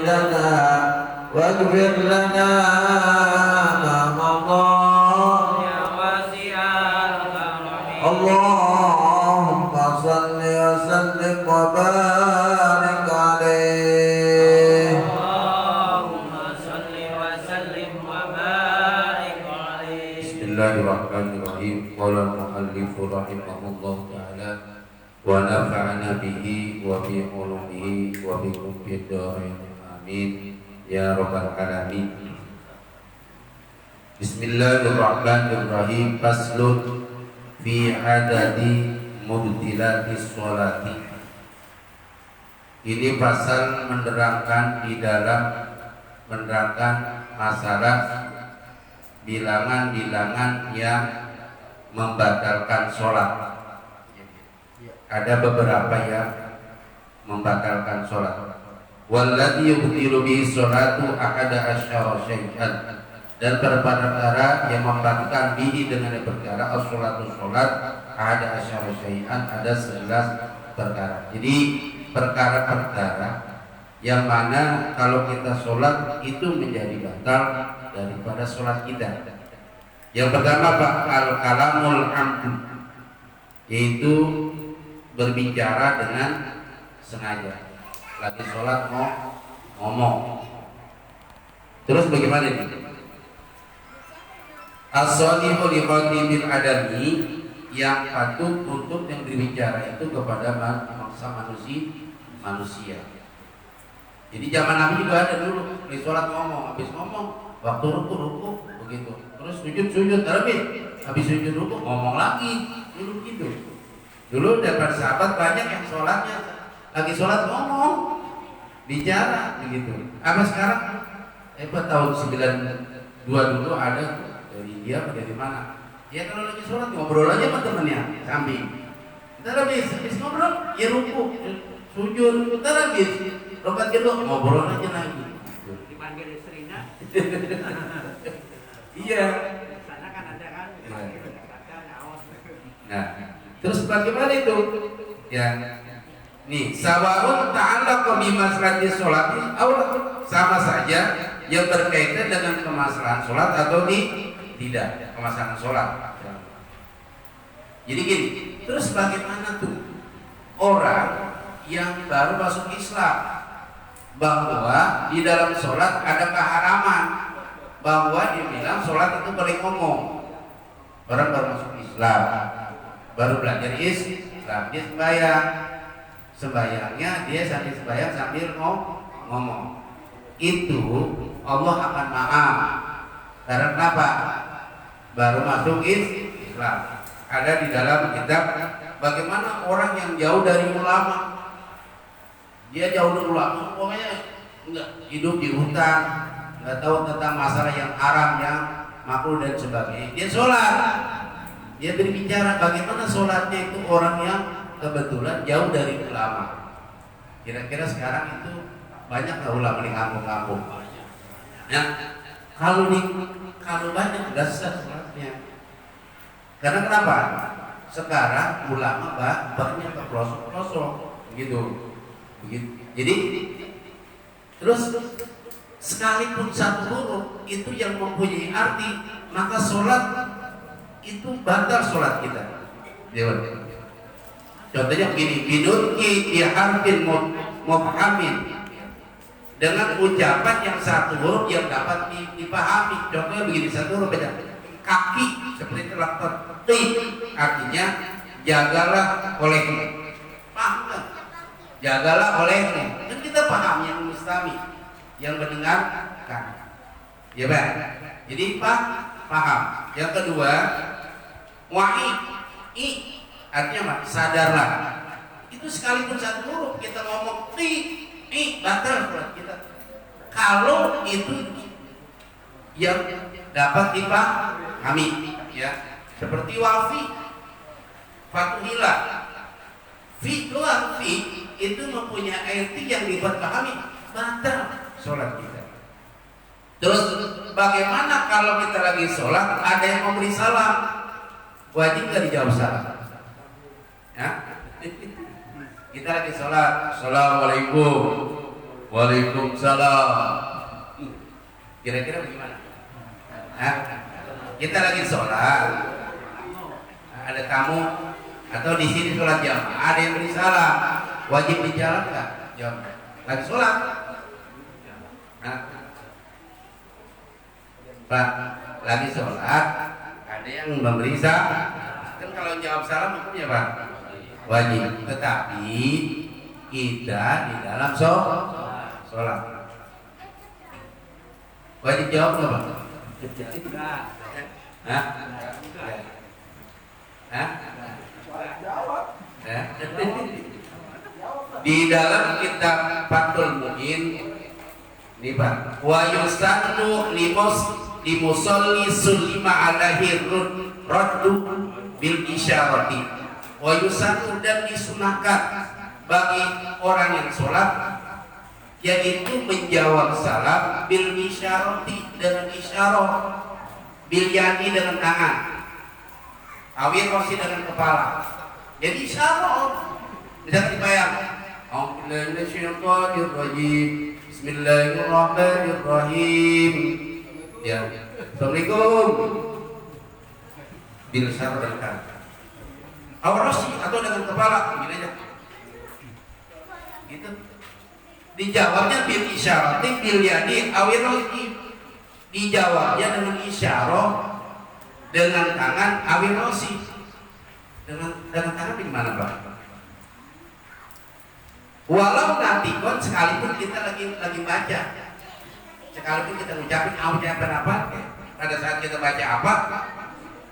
لنا واغفر لنا ما مضى يا واسع الكرم اللهم صل وسلم وبارك عليه اللهم صل وسلم وبارك عليه. بسم الله الرحمن الرحيم. قال المؤلف رحمه الله تعالى ونفعنا به وفي علومه وبكم في الدارين آمين يا رب العالمين. Bismillahirrahmanirrahim. Faslun fi adadi mubtilatis sholati. Ini pasal menerangkan di dalam menerangkan masalah bilangan-bilangan yang membatalkan sholat. Ada beberapa yang membatalkan sholat. Walladhi yubtilu bihi sholatu ahada asyara syai'an. Dan perkara yang membatalkan bihi dengan perkara as-sholatu sholat ahada asyara syai'an, ada 11 perkara. Jadi perkara-perkara yang mana kalau kita sholat itu menjadi batal daripada sholat kita. Yang pertama al-kalamul amdu, yaitu berbicara dengan sengaja. Lagi sholat mau ngomong. Terus bagaimana ini? As-salihu li khatibil adami, yang patut untuk yang berbicara itu kepada bangsa manusia. Jadi zaman Nabi juga ada dulu di sholat ngomong, habis ngomong waktu ruku begitu. Terus sujud habis sujud ruku ngomong lagi, dulu gitu. Dulu daripada sahabat banyak yang sholatnya lagi sholat ngomong, bicara begitu. Apa sekarang? Tahun 92 dulu ada dari India atau dari mana? Ya kalau lagi sholat ngobrol aja sama temennya samping. Ntar habis ngobrol, ya ruku, sujud, ntar habis rokat kedua ngobrol aja lagi. Dipanggil istrinya. Iya. Sana kan ada kan. Nah, terus bagaimana itu? Ya, nih sawaun ta'allaq bi maslahati sholati aw sama saja yang berkaitan dengan kemaslahan sholat atau tidak kemaslahan sholat. Jadi gini, terus bagaimana tuh orang yang baru masuk Islam bahwa di dalam sholat ada keharaman, bahwa dibilang sholat itu boleh ngomong. Orang baru masuk Islam, baru belajar Islam, dia sembayangnya dia sambil sembayang sambil ngomong. Itu Allah akan maaf. Karena kenapa? Baru masuk Islam. Ada di dalam kitab bagaimana orang yang jauh dari ulama. Dia jauh dari ulama, pokoknya enggak hidup di hutan, enggak tahu tentang masalah yang haram, yang makruh dan sebagainya. Dia sholat. Dia berbicara bagaimana sholatnya itu orang yang kebetulan jauh dari ulama. Kira-kira sekarang itu banyak nggak ulama di kampung-kampung? Ya, kalau banyak nggak sah sholatnya. Karena kenapa? Sekarang ulama banyak ke pelosok-pelosok, begitu. Jadi terus sekalipun satu huruf itu yang mempunyai arti, maka sholat itu batal sholat kita. Contohnya begini, bidunki biharfin mubhamin, dengan ucapan yang satu huruf yang dapat dipahami. Contohnya begini, satu huruf beda. Kaki seperti terlalu artinya jagalah olehmu. Paham kan? Jagalah olehmu. Kan kita paham yang mustami, yang mendengarkan. Ya Pak. Jadi paham. Yang kedua, wa'i artinya apa? Sadarlah. Itu sekalipun satu huruf kita ngomong batal sholat kita. Kalau itu yang dapat dipahami, ya. Seperti wafi, fatuhilah. Fi itu mempunyai arti yang dipahami, batal sholat kita. Terus bagaimana kalau kita lagi sholat ada yang memberi salam, wajib nggak dijawab salam? Ya? Kita lagi sholat. Assalamualaikum. Waalaikumsalam. Kira-kira bagaimana? Hah? Kita lagi sholat. Ada tamu atau di sini sholat jamaah ada yang beri salam. Wajib dijawab nggak? Jawab. Lagi sholat. Nah, Pak, lagi sholat ada yang memberi salam. Kan kalau jawab salam hukumnya Pak wajib. Tetapi kita di dalam sholat wajib jawab nggak Pak? Hah? Hah? Jawab. Di dalam kitab Fathul Mu'in ini Pak, wa yusannu limusalli sulima alaihi raddu bil isyarati. Wa yusannu dan disunahkan bagi orang yang sholat yaitu menjawab salam bil isyarati dengan isyarah, bil yani dengan tangan, awil rosi dengan kepala. Jadi isyarah. Bisa dibayang. Bismillahirrahmanirrahim. Bismillahirrahmanirrahim. Ya. Assalamualaikum. Bil isyarah dan tangan. Awil rosi atau dengan kepala, begini aja. Gitu. Dijawabnya bil isyarati bil yadi awil rosi. Dijawabnya dengan isyarah dengan tangan awil rosi. Dengan tangan gimana Pak? Walau nanti kon sekalipun kita lagi baca, sekalipun kita ucapin apa, pada saat kita baca apa,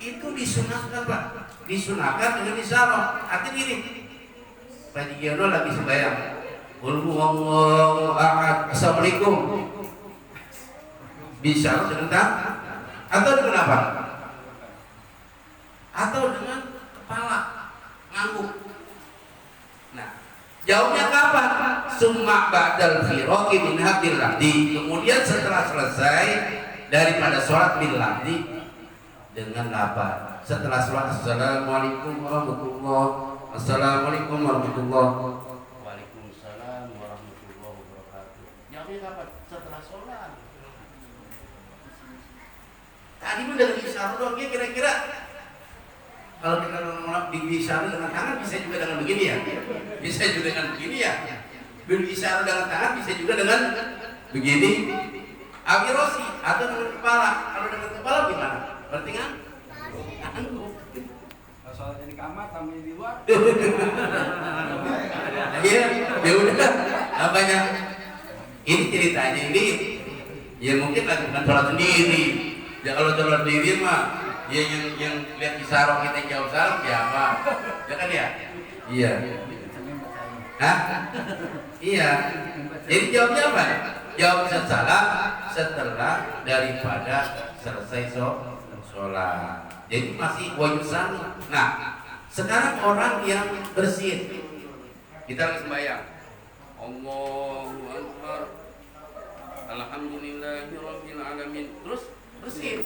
itu disunahkan Pak, disunahkan dengan isyarah. Artinya gini, Pak Jigiono lagi sembahyang, qul huwallahu ahad, assalamualaikum, bisyarah dengan tangan, atau dengan apa? Atau dengan kepala ngangguk. Nah, jawabnya kapan? Summa ba'dal firaqi min hadil lahdi. Kemudian setelah selesai daripada sholat bil lahdi dengan apa? Setelah sholat assalamualaikum warahmatullahi wabarakatuh. Assalamualaikum warahmatullahi wabarakatuh. Waalaikumsalam warahmatullahi wabarakatuh. Jawabnya kapan? Setelah sholat. Tadi pun dari isyarat doang, kira-kira kalau kita bisa dengan tangan bisa juga dengan begini ya, bisa juga dengan begini ya, bisa dengan tangan bisa juga dengan begini, awirosi atau dengan kepala. Kalau dengan kepala gimana? Berarti kan? Kalau soalnya di kamar, tamunya di luar. Iya, ya udah. Apanya? Ini ceritanya ini, ya mungkin lakukan sholat sendiri. Ya kalau sholat sendiri mah ya yang lihat isyarah kita jawab salam siapa? Ya kan ya? Iya. Hah? Iya. Jadi jawabnya apa? Jawab salam setelah daripada selesai sholat. Jadi masih wayusan. Nah, sekarang orang yang bersin, kita lagi sembahyang. Allahu Akbar. Alhamdulillahirabbil alamin. Terus bersin.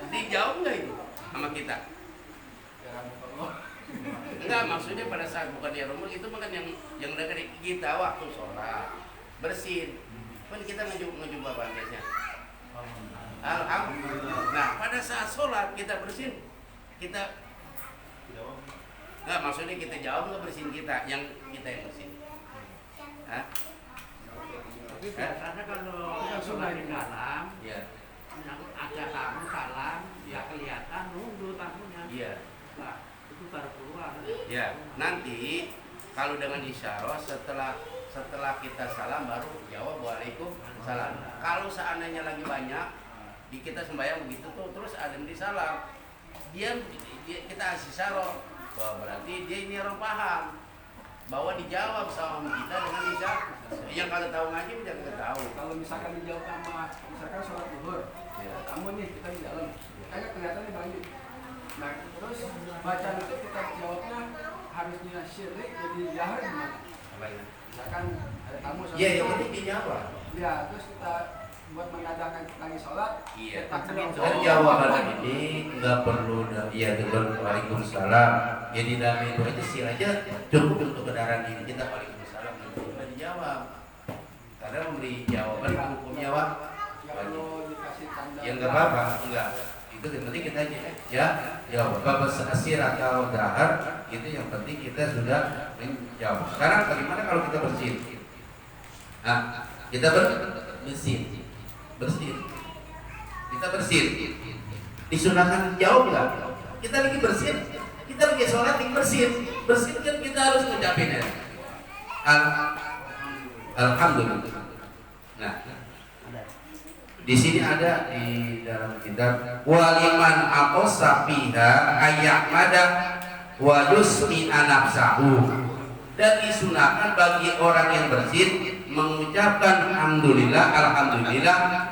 Dijawab nggak itu sama kita? Enggak, maksudnya pada saat bukan di rumah itu bukan yang dari kita waktu sholat bersin. Kan kita ngejub apa biasanya? Alhamdulillah. Nah, pada saat sholat kita bersin, kita enggak, maksudnya kita jawab nggak bersin kita yang bersin? Hah? Tapi biasanya kalau sholat di dalam, Ya. ada tamu salam, ya kelihatan nunggu tamunya. Iya. Nah, itu baru keluar. Ya, nanti kalau dengan isyarah setelah kita salam baru jawab waalaikumsalam. Kalau seandainya lagi banyak di kita sembahyang begitu tuh terus ada yang disalam, dia kita kasih isyarah, berarti dia ini orang paham bahwa dijawab sama kita dengan isyarah. Yang kagak tahu ngaji udah kagak tahu. Kalau misalkan dijawab sama, misalkan sholat zuhur, kamu nih kita di dalam, kayaknya kelihatannya banyak. Nah, terus bacaan itu kita jawabnya harusnya syirik jadi jahar gimana? Misalkan ada tamu. Iya, yang penting dijawab. Ya, terus kita buat menadakan lagi sholat. Iya. Takbir. Dan jawaban ini nggak perlu iya dulu waalaikumsalam. Jadi dalam itu aja sih aja cukup untuk kendaraan diri kita waalaikumsalam itu sudah dijawab. Karena memberi jawaban itu hukumnya wah. Kalau dikasih tanda. Ya nggak apa-apa, enggak. Itu yang penting kita aja ya jawab. Bapak asir atau dahar itu yang penting kita sudah menjawab. Sekarang bagaimana kalau kita bersin? Nah, kita bersin. Kita bersin. Disunahkan jawab nggak? Kita lagi bersin, kita lagi sholat lagi bersin. Bersin kan kita harus ngucapin ya. Alhamdulillah. Nah, di sini ada di dalam kitab waliman aqasa fiha ayyamada wa yusmi anafsahu, dan disunahkan bagi orang yang bersin mengucapkan alhamdulillah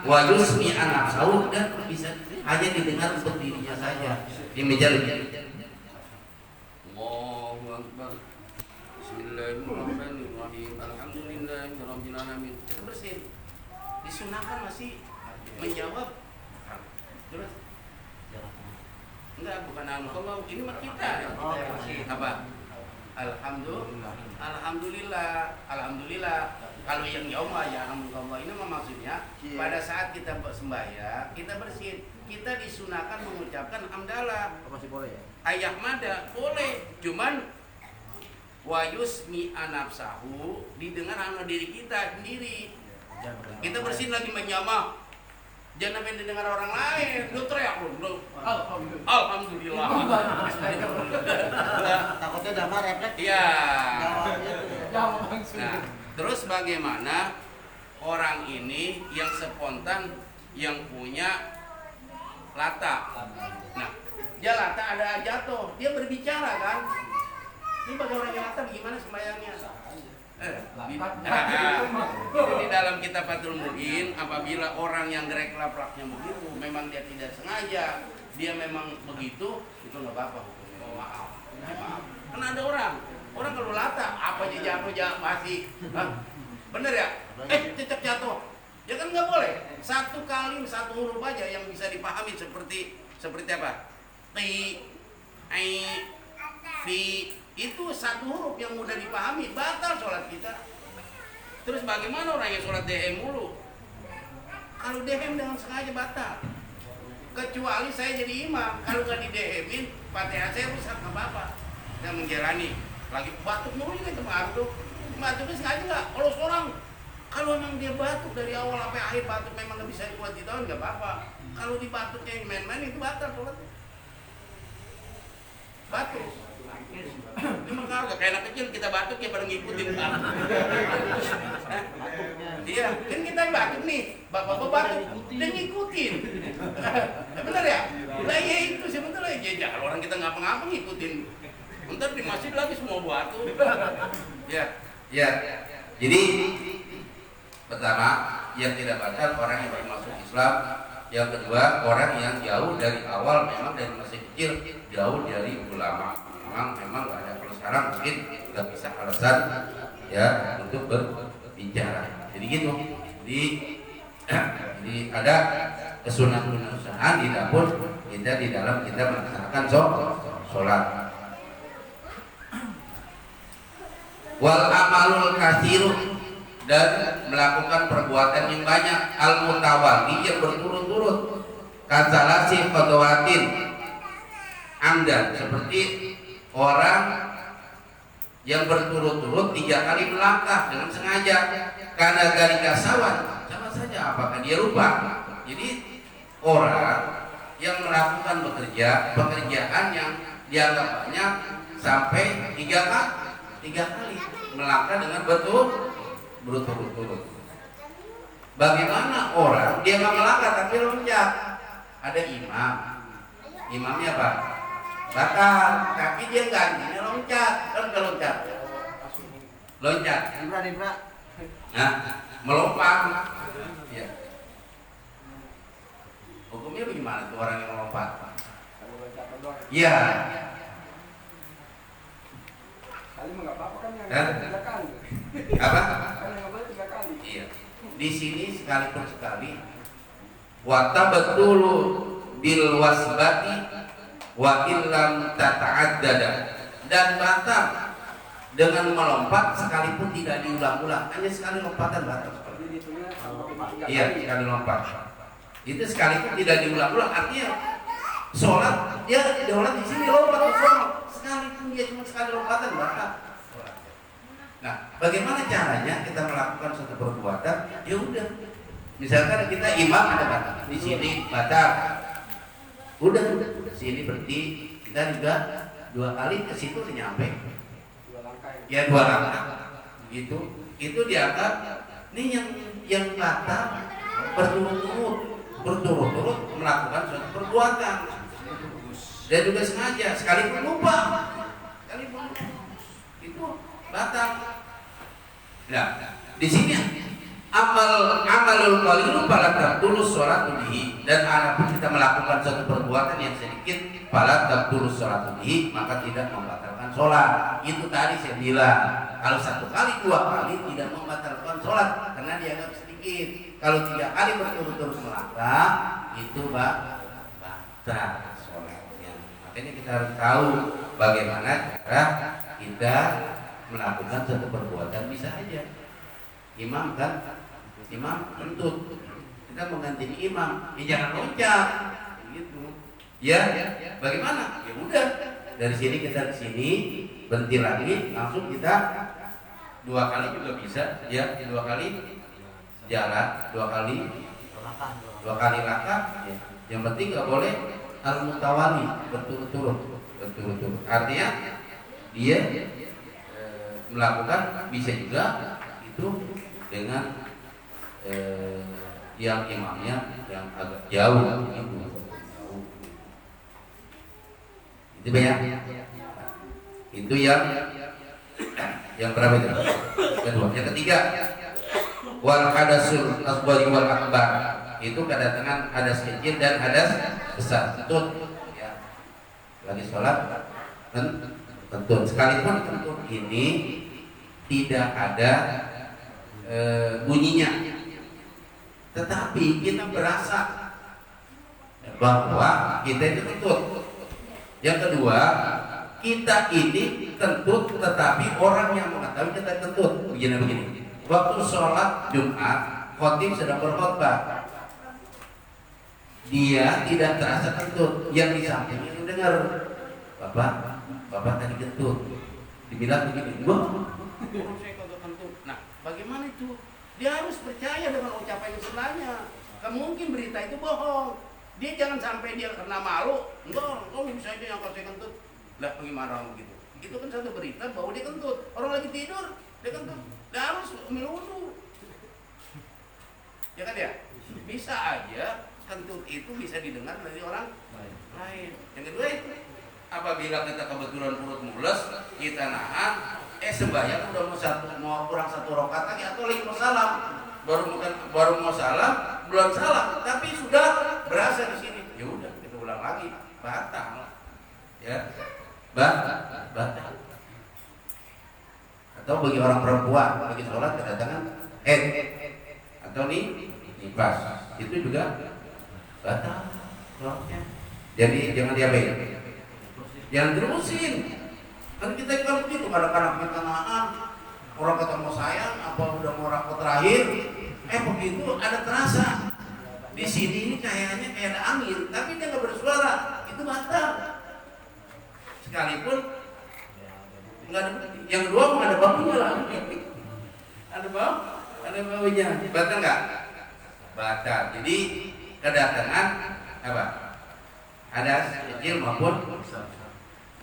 wa yusmi anafsahu, dan bisa hanya didengar untuk dirinya saja di meja lagi. Allahu akbar. Bismillahirrahmanirrahim. Alhamdulillahirabbil alamin. Kita bersin. Disunahkan masih menjawab terus enggak, bukan alhamdulillah, ini mah kita apa alhamdulillah kalau yang jauh mah ya alhamdulillah, ini mah maksudnya pada saat kita sembahyang kita bersin, kita disunahkan mengucapkan hamdalah. Masih boleh ya? Ayyahmada boleh, cuman wa yusmi anafsahu, didengar sama diri kita sendiri. Kita bersin lagi menyama, jangan sampai didengar orang lain. Lu teriak lu. Alhamdulillah. Takutnya damar refleks. Iya. Jawab langsung. Nah, terus bagaimana orang ini yang spontan yang punya lata? Nah, dia lata ada jatuh, dia berbicara kan? Ini bagi orang yang lata bagaimana sembahyangnya? Di dalam kitab Fathul Muin, apabila orang yang gerak-geraknya begitu, memang dia tidak sengaja, dia memang begitu, itu nggak apa-apa hukumnya. Oh, maaf. Kan ada orang kalau lata, apa aja jatuh masih, bener ya? Cecek jatuh, ya kan nggak boleh. Satu kali satu huruf aja yang bisa dipahami seperti apa? Ti, ai, fi. Itu satu huruf yang mudah dipahami, batal sholat kita. Terus bagaimana orang yang sholat DM mulu? Kalau DM dengan sengaja batal. Kecuali saya jadi imam, kalau nggak di DM-in, Fatihah saya rusak, nggak apa-apa. Saya menjalani, lagi batuk mulu juga itu batuk. Batuknya sengaja nggak? Kalau seorang, kalau memang dia batuk dari awal sampai akhir batuk memang nggak bisa kuat ditahan, nggak apa-apa. Kalau dibatuknya yang main-main itu batal sholat. Batuk. Memang kalau kayak anak kecil kita batuk ya pada ngikutin. Iya, kan kita batuk nih, bapak-bapak batuk dan ngikutin. Bener ya? Lah ya itu sebetulnya ya kalau orang kita ngapa-ngapa ngikutin. Ntar di masjid lagi semua batuk. Ya. Jadi pertama yang tidak batal orang yang baru masuk Islam. Yang kedua orang yang jauh dari awal, memang dari masih kecil jauh dari ulama. Memang nggak ada. Kalau sekarang mungkin nggak bisa alasan ya untuk berbicara. Jadi gitu. Jadi ada kesunahan di dapur kita di dalam kita melaksanakan sholat. Wal amalul kasiru, dan melakukan perbuatan yang banyak, al mutawali yang berturut-turut, kasalasi khotowatin amdan, seperti orang yang berturut-turut 3 kali melangkah dengan sengaja, karena dari kasawan sama saja apakah dia lupa. Jadi orang yang melakukan pekerjaan yang dianggap banyak sampai 3 kali melangkah dengan berturut-turut. Bagaimana orang dia nggak melangkah tapi loncat? Ada imamnya apa? Bakar, tapi dia gantinya loncat, kan loncat. Nah, melompat. Ya. Hukumnya bagaimana tuh orang yang melompat? Iya. Kali nggak apa-apa kan yang 3 kali. Apa? Kan yang nggak boleh 3 kali. Iya. di sini sekalipun sekali wa tabatulu bil wasbati wa illam tata'addada, dan batal dengan melompat sekalipun tidak diulang-ulang, hanya sekali lompatan batal. Iya, sekali lompat. Itu sekalipun tidak diulang-ulang, artinya sholat dia sholat di sini lompat ke sholat, sekalipun dia cuma sekali lompatan batal. Nah, bagaimana caranya kita melakukan suatu perbuatan? Ya udah, misalkan kita imam ada batal di sini batal, udah sini berarti kita juga 2 kali ke situ nyampe. Ya 2 langkah. Itu dianggap ini yang batal berturut-turut melakukan suatu perbuatan dan juga sengaja, sekalipun lupa, itu batal. Nah, di sini amalul qalilu fala tabtulus sholatu bihi, dan apabila kita melakukan suatu perbuatan yang sedikit fala tabtulus sholatu bihi, maka tidak membatalkan sholat. Itu tadi saya bilang, kalau 1 kali 2 kali tidak membatalkan sholat karena dianggap sedikit. Kalau 3 kali berturut-turut melangkah itu batal sholatnya. Makanya kita harus tahu bagaimana cara kita melakukan suatu perbuatan. Bisa aja imam kentut, kita mengganti imam, jangan loncat gitu. Ya, bagaimana? Ya udah, dari sini kita ke sini, berhenti lagi, langsung kita 2 kali juga bisa, ya 2 kali jalan, 2 kali langkah. Ya. Yang penting nggak boleh al-mutawali, berturut-turut. Artinya dia melakukan bisa juga itu dengan yang imamnya yang agak jauh itu banyak. Itu yang berapa itu? Kedua. Yang ketiga, wal hadasul asghar wal akbar, itu kedatangan hadas kecil dan hadas besar. Kentut ya, lagi sholat kentut, sekalipun kentut ini tidak ada bunyinya, tetapi kita berasa bahwa kita itu kentut. Yang kedua, kita ini kentut tetapi orang yang mengetahui kita kentut. Begini. Waktu sholat Jumat, khotib sedang berkhotbah, dia tidak terasa kentut. Yang di samping itu dengar, Bapak tadi kentut. Dibilang begini, orang saya kagak kentut. Nah, bagaimana itu? Dia harus percaya dengan ucapan yang sebenarnya. Mungkin berita itu bohong. Dia jangan sampai dia karena malu, enggak, bisa aja yang saya kentut. Lah bagaimana orang begitu? Itu kan satu berita bahwa dia kentut. Orang lagi tidur, dia kentut. Dia harus melulu. Ya kan ya? Bisa aja kentut itu bisa didengar dari orang lain. Yang kedua itu, apabila kita kebetulan perut mules, kita nahan, sembahyang udah mau kurang 1 rakaat lagi atau lagi mau salam, baru mau salam, belum salam, tapi sudah berasa di sini. Ya udah kita ulang lagi, batal. Ya, batal. Atau bagi orang perempuan bagi sholat kedatangan atau nifas, itu juga batal sholatnya. Jadi jangan diabetes. Jangan terusin. Kan kita kalau begitu kadang-kadang minta maaf, orang ketemu sayang, apa udah mau rakot terakhir, begitu ada terasa di sini ini kayaknya kayak ada angin, tapi dia nggak bersuara, itu batal. Sekalipun nggak ada. Yang kedua nggak ada baunya lah. Ada baunya. Batal nggak? Batal. Jadi kedatangan apa? Ada kecil maupun besar.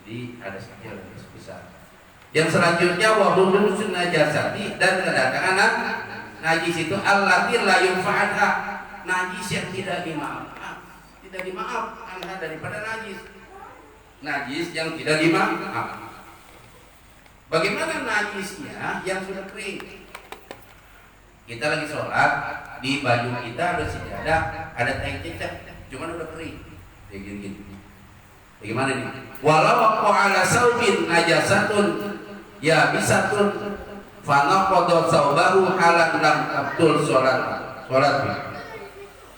Jadi ada kecil dan besar. Yang selanjutnya wahulul najasati, dan kedatangan najis itu allati la yunfa'anha, najis yang tidak dimaaf anha daripada najis yang tidak dimaaf. Bagaimana najisnya yang sudah kering? Kita lagi sholat, di baju kita ada sejadah, ada tai cecek, cuman udah kering. Kayak gini. Bagaimana nih? Walau waqa'a ala saubin najasatun ya bisatun fanaqadha saubahu halan lam tabtul salat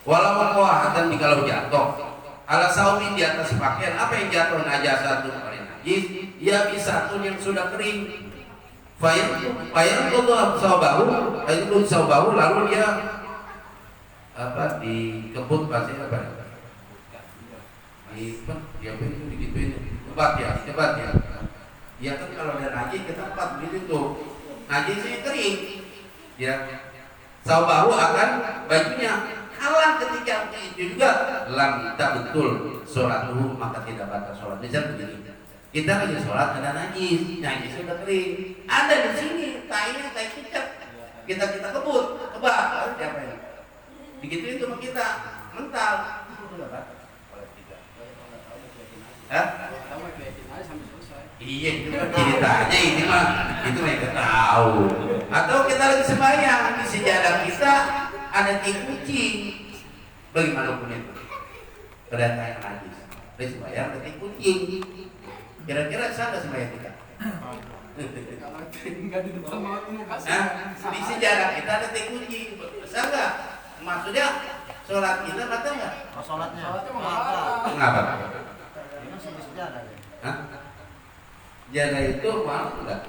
walau qawatan dikalau jatuh ala saumi di atas pakaian apa yang jatuh najasatun oleh najis ya bisatun yang sudah kering fayaqadha saubahu lalu dia apa dikebut pasti apa dia itu digituin kebat ya ya kan kalau ada najis kita kebat begitu tuh najisnya kering ya saubahu akan bajunya halang ketika itu juga lam betul sholatuhu maka tidak batal sholat. Misal begini, kita lagi sholat ada najis sudah kering, ada di sini tainya tai kicap, kita kebut kebak siapa ini digituin sama kita mental itu sudah batal sholat kita. Iya itu ceritanya ini mah itu mereka tahu. Atau kita lagi sembahyang di sejadah kita ada tai kucing, bagaimana pun itu kedatangan najis. Dari sembahyang ada tai kucing, kira-kira sana sembahyang kita? Di sejadah kita ada tai kucing, besar nggak? Maksudnya sholat kita batal nggak? Sholatnya Kenapa? ini masih di sejarah ya. Hah? Jadah itu mau enggak?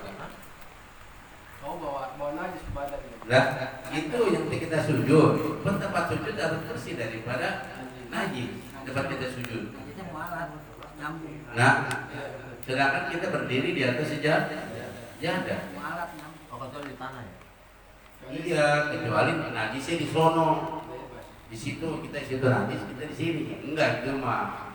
Kau bawa najis ke badan gitu. Lah, itu yang kita sujud. Tempat sujud harus bersih daripada najis. Tempat kita sujud. Najisnya mualat, nyambung. Nah, sedangkan kita berdiri di atas sejadah. Jadah. Mualat nyambung. Oh, kalau di tanah ya. Iya, kecuali najisnya di sono. Di situ kita di situ najis, kita di sini. Enggak, itu mah.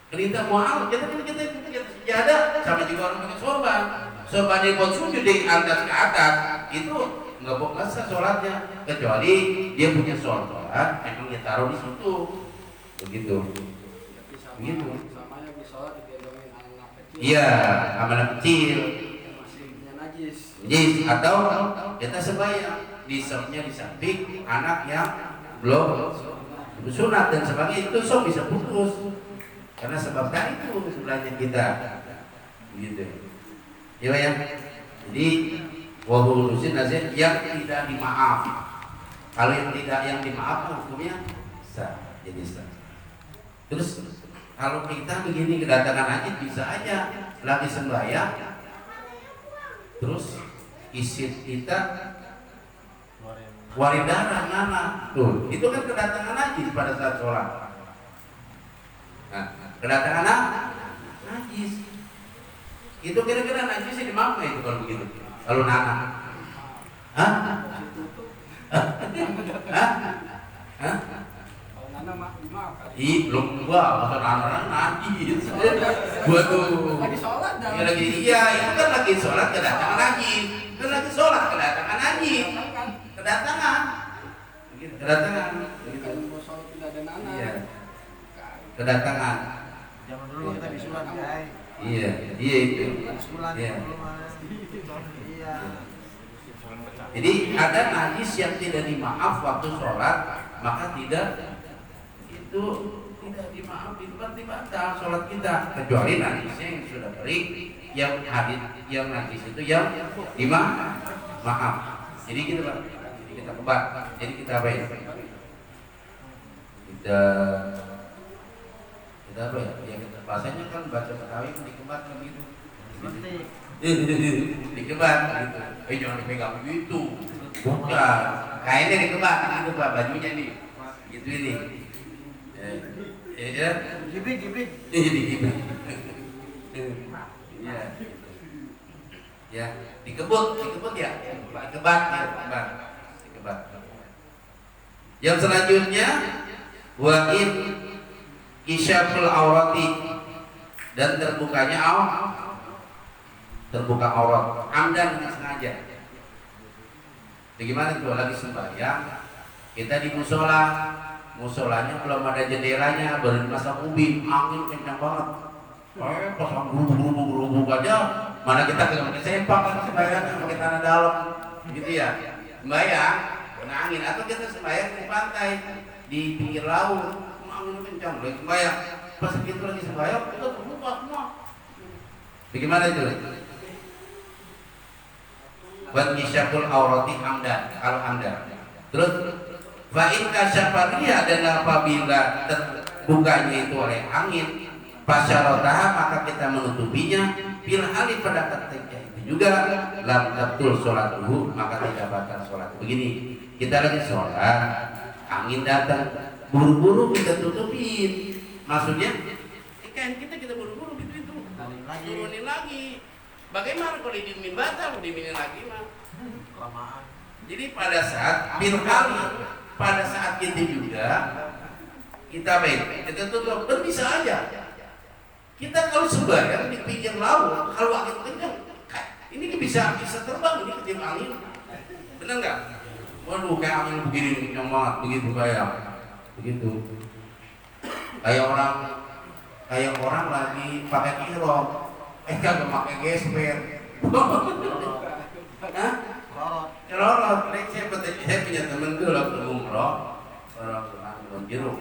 Kita mual, kita sejadah sama juga orang pakai sorban. Sorban yang buat sujud di atas ke atas itu nggak boleh sholatnya kecuali dia punya sorban emang dia taruh di situ begitu. Begitu. Sama yang di sholat digendongin anak kecil. Iya, anak kecil. Masih punya najis. Najis atau kita sembahyang di samping anak yang belum sunat dan sebagainya itu sok bisa putus. Karena sebabnya itu sebelahnya kita gitu ya. Jadi wahulusin nasihat yang tidak dimaaf. Kalau yang dimaaf hukumnya sah, jadi sah. Terus kalau kita begini kedatangan najis bisa aja lagi sembahyang terus isi kita warin darah ngana tuh itu kan kedatangan najis pada saat sholat. Nah, kedatangan najis itu kira-kira najisnya di mana itu kalau begitu? Kalau nana, hah? Kalau nana maaf kali. Ih, belum gua, masa nana najis. Gua tuh Lagi sholat dah. ya lagi iya, itu kan lagi sholat kedatangan najis. Kan lagi sholat kedatangan najis. Kedatangan. Begitu, kedatangan. Begitu. Kalau sholat tidak ada nana. Iya. Kedatangan. Zaman dulu kita bisulan guys. Iya itu. Bisulan Iya. dulu mas. Iya. Jadi ada najis yang tidak dimaaf waktu sholat, maka tidak itu tidak dimaaf itu berarti batal sholat kita kecuali najisnya yang sudah kering yang hadis yang najis itu yang maaf. Jadi kita kebat. Jadi kita apa ya? Kita apa ya? Ya kita bahasanya kan baca Betawi dikebat begitu. Dikebat gitu. Jangan dipegang begitu. Bukan. Kainnya dikebat gitu Pak, bajunya nih. Gitu ini. Ya. Gibrik. Jadi gitu. Ya. Ya, dikebut ya. Dikebat. Yang selanjutnya wa'in isyaful aurati dan terbukanya terbuka aurat amdan dengan sengaja. Bagaimana itu lagi sembahyang kita di musolanya belum ada jendelanya baru dimasang ubin angin kencang banget. Pasang buru aja mana kita kagak sepak kan sembahyang pakai tanah dalam gitu ya. Sembahyang kena angin atau kita sembahyang di pantai di pinggir laut angin kencang lagi sembahyang pas gitu lagi sembahyang kita terbuka semua. Bagaimana itu? Wa isyaqul aurati hamdan, kalau hamdan. Terus fa in kasyafaria, dan apabila terbukanya itu oleh angin, fasyarataha, maka kita menutupinya, bil hali pada ketika itu juga lam tabtul sholatuhu, maka tidak batal sholat. Begini, kita lagi sholat, angin datang, buru-buru kita tutupin. Maksudnya kain kita buru-buru gitu itu turunin lagi. Bagaimana kalau didiemin batal, didiemin lagi mah Kelamaan. jadi pada saat bil hali, pada saat itu juga kita baik, kita tutup, dan bisa aja kita kalau sembahyang di pinggir laut, kalau angin kencang, ini bisa terbang, ini ketiup angin, benar nggak? Waduh, kayak angin begini kencang banget, begitu kayak begitu, kayak orang lagi pakai ihram, kagak pakai gesper, Hah? Celorot. Saya punya temen tuh waktu umroh, orang jeruk.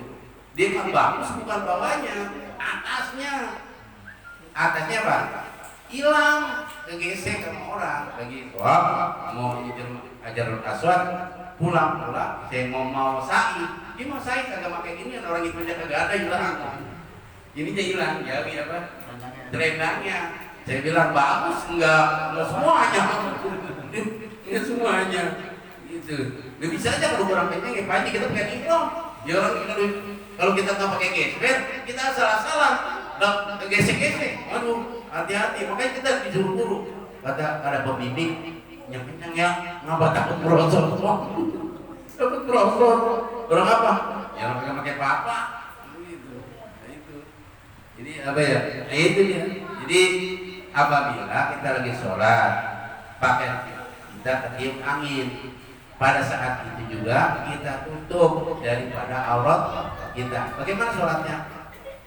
Dia kan bagus bukan bawahnya, atasnya apa? Hilang, kegesek sama orang. Lagi mau Hajarul Aswad, pulang, saya mau sa'i. Dia mau sa'i kagak pakai gini, orang itu aja kagak ada, hilang. Ininya hilang, ya apa? Selendangnya. Saya bilang bagus, enggak semuanya. Enggak semuanya. Gitu. Nggak bisa aja kalau kurang kenceng, ya pasti kita pakai ihram. Ya orang kalau kita nggak pakai gesper, kita salah-salah. Nah, gesek-gesek. Aduh, hati-hati. Makanya kita disuruh guru. Ada pembimbing yang kencang ya, ngapa takut merosot semua. Takut merosot. Orang apa? Ya orang nggak pakai apa-apa. Gitu. Nah, itu. Jadi apa ya? Nah, itu ya. Jadi apabila kita lagi sholat, pakai kita ketiup angin, pada saat itu juga kita tutup daripada aurat kita. Bagaimana sholatnya?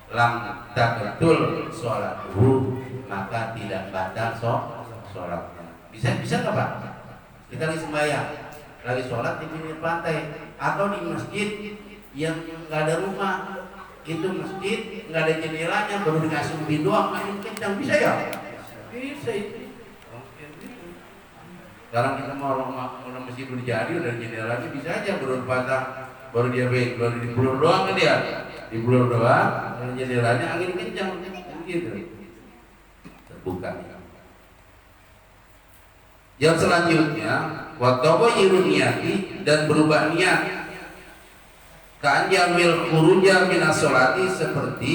Lam tabtul sholatuhu, maka tidak batal sholatnya. Bisa nggak Pak? Kita lagi sembahyang, lagi sholat di pinggir pantai atau di masjid yang nggak ada rumah, itu masjid nggak ada jendelanya, baru dikasih ubin doang, angin kencang, bisa ya? Bisa itu. Sekarang kita mau orang masjid udah jadi, udah jendelanya, bisa aja baru patah, baru dia baik, baru di blur doang kan dia, di blur doang, kalau jendelanya angin kencang, gitu. Terbuka. Yang selanjutnya, watawayyirun niyati, dan berubah niat. Ka'anjamil khuruja minas sholati, seperti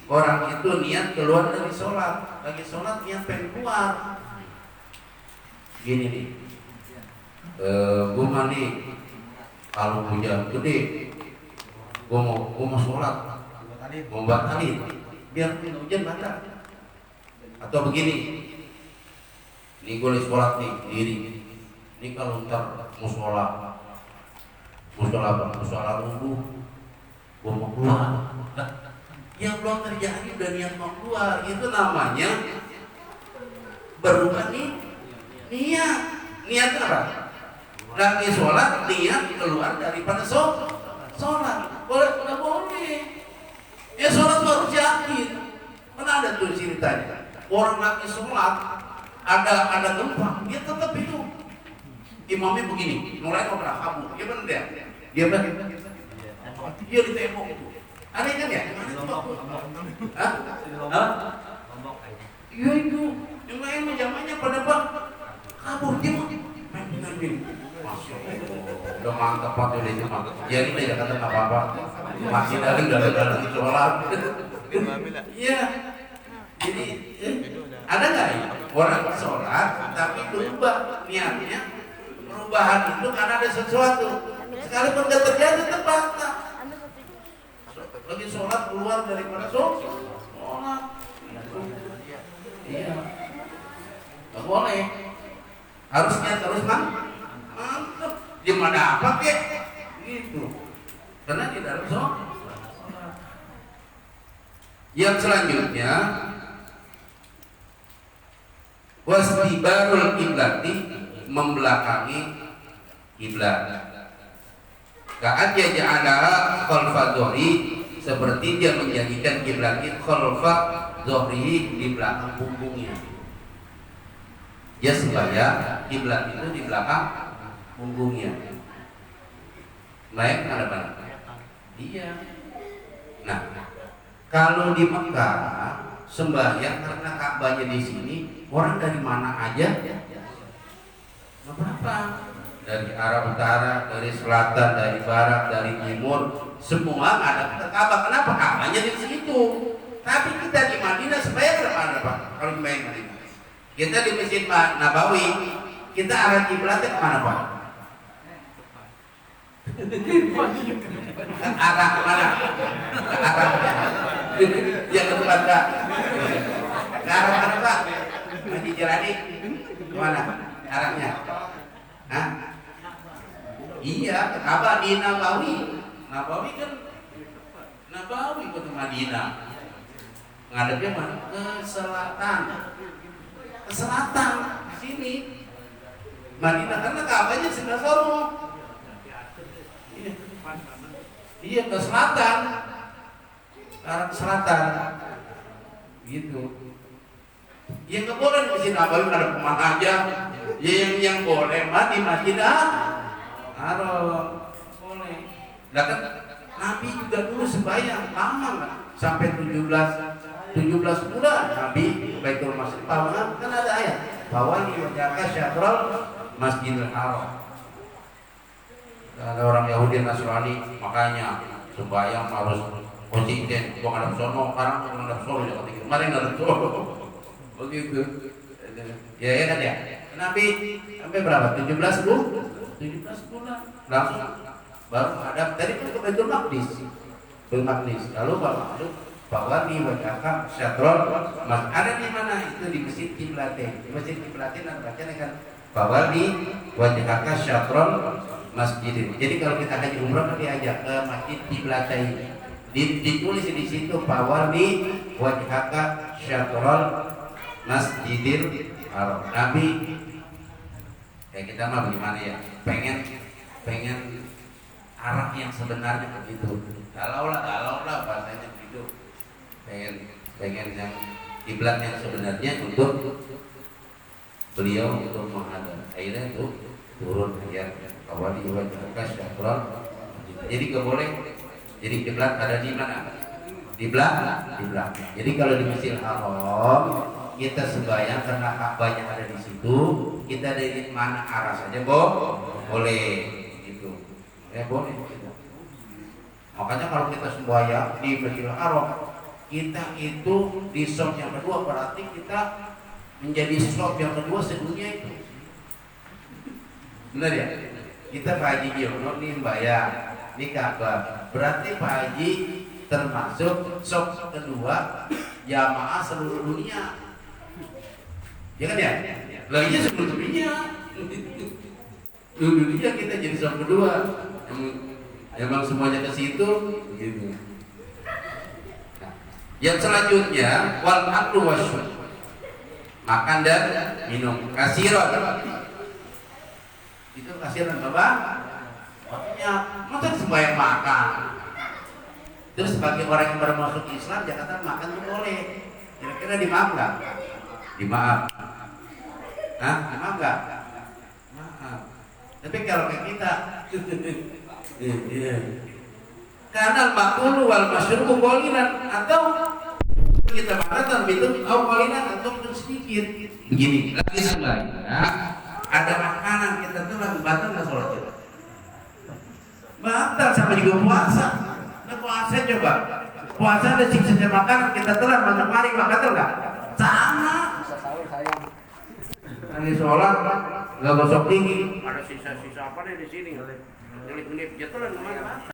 orang itu niat keluar dari sholat, lagi sholat niat pengen keluar. Gini nih, gue nih kalau hujan gede, gue mau sholat, mau batalin, biar hujan batal. Atau begini, ini gue lagi sholat nih diri, ini kalau ntar musola wudhu, gue mau keluar. Yang belum terjadi udah niat mau keluar, itu namanya berubah nih. Niat apa? Lagi sholat, niat keluar daripada sholat. Boleh. Ya sholat harus yakin. Mana ada tuh ceritanya? Orang lagi sholat, ada gempa, dia tetap itu. Imamnya begini, mulai mau pernah kabur, dia bener dia. Dia di tembok itu. Aneh kan ya? Hah? Iya itu. Yang lain zamannya pada kabur dia mau main. Masya Allah, udah mantap Pak, udah mantap. Jadi dia kata nggak apa-apa, masih dalam sholat. Iya. Jadi ada nggak ya orang sholat tapi berubah niatnya? Perubahan itu karena ada sesuatu. Sekalipun nggak terjadi terbatas. Lagi sholat keluar daripada sholat. Iya. Nggak boleh. Harusnya terus mantap. Di mana apa kek? Gitu. Karena tidak harus sholat. Yang selanjutnya, wastibarul kiblati, membelakangi kiblat. Ka'an yaj'alaha khalfa dhuhri, seperti dia menjadikan kiblat khalfa dhuhri, di belakang punggungnya. Dia sembahyang, kiblat itu di belakang punggungnya. Baik, ada apa? Iya. Nah, kalau di Mekah sembahyang karena Ka'bahnya di sini, orang dari mana aja nggak apa-apa. Dari arah utara, dari selatan, dari barat, dari timur, semua ada ke Ka'bah. Kenapa? Ka'bahnya di situ. Tapi kita di Madinah supaya kemana Pak? Kalau di Madinah, kita di Masjid Nabawi, kita arah kiblatnya kemana Pak? Arah mana? Arahnya yang ke depan Pak. Ke arah mana Pak? Masjid Jalani kemana? Arahnya? Hah? Iya, ke Ka'bah di Nabawi. Nabawi kan Nabawi kota Madinah. Ngadepnya mana? Ke selatan. Ke selatan di sini. Madinah karena Ka'bahnya sebelah sono. Iya, ke selatan. Ke arah ke selatan. Gitu. Yang nggak boleh di Masjid Nabawi ada kemana aja. Yang boleh mah di Masjid Haram. Boleh. Nah kan Nabi juga dulu sembahyang lama kan? Sampai 17 bulan Nabi Baitul Masjid. Kan ada ayat bahwa di wajaka syatrul Masjidil Haram. Ada orang Yahudi Nasrani makanya sembahyang harus konsisten. Gua ngadep sono, sekarang gua ngadep sono jangan tinggi. Kemarin ngadep sono. Begitu. Ya kan ya. Nabi sampai berapa? 17 bulan. Langsung baru ada tadi kan ke Baitul Maqdis. Lalu bahwa di wajaka syatrul Masjid ada di mana? Itu di Masjid Qiblatain. Di Masjid Qiblatain dan bacanya kan bahwa di wajaka syatrul Masjid. Jadi kalau kita haji umrah kan diajak ke Masjid Qiblatain. Ditulis di situ bahwa di wajaka syatrul Masjidil Haram. Nabi kayak kita mah bagaimana ya? Pengen arah yang sebenarnya begitu. Galau lah bahasanya begitu. Pengen yang kiblat yang sebenarnya untuk beliau untuk menghadap. Akhirnya itu turun ayat bahwa di wajaka syatrul. Jadi nggak boleh. Jadi kiblat ada di mana? Di belakang. Jadi kalau di Masjidil Haram kita sembahyang karena Ka'bahnya ada di situ, kita dari mana arah saja boleh gitu. Ya boleh gitu. Makanya kalau kita sembahyang di Masjidil Haram, kita itu di shop yang kedua berarti kita menjadi shop yang kedua sedunia itu. Benar ya? Kita Pak Haji Giono nih sembahyang di Ka'bah, berarti Pak Haji termasuk shop kedua jamaah seluruh dunia. Ya kan ya? Lainnya seluruh dunia. Dunia kita jadi shop kedua. Emang semuanya ke situ gitu. Nah, yang selanjutnya wal aklu wasyurb. Makan dan minum. Kasiran. Itu kasiran Bapak. Maksudnya masa sembahyang makan. Terus sebagai orang yang baru masuk Islam Jakarta makan itu boleh. Kira-kira dimaaf nggak? Dimaaf. Hah? Dimaaf nggak? Maaf. Tapi kalau kayak kita karena al-maqulu wal masyrubu qalilan atau kita makan minum atau qalilan atau sedikit. Begini, lagi sebenarnya ada makanan kita tuh batal nggak sholat kita? Batal sama juga puasa. Nah, puasa coba. Puasa ada sisa makanan kita telan banyak mari batal nggak? Sama. Lagi sholat nggak gosok tinggi. Ada sisa-sisa apa nih di sini? Menit-menit jatuh kemana?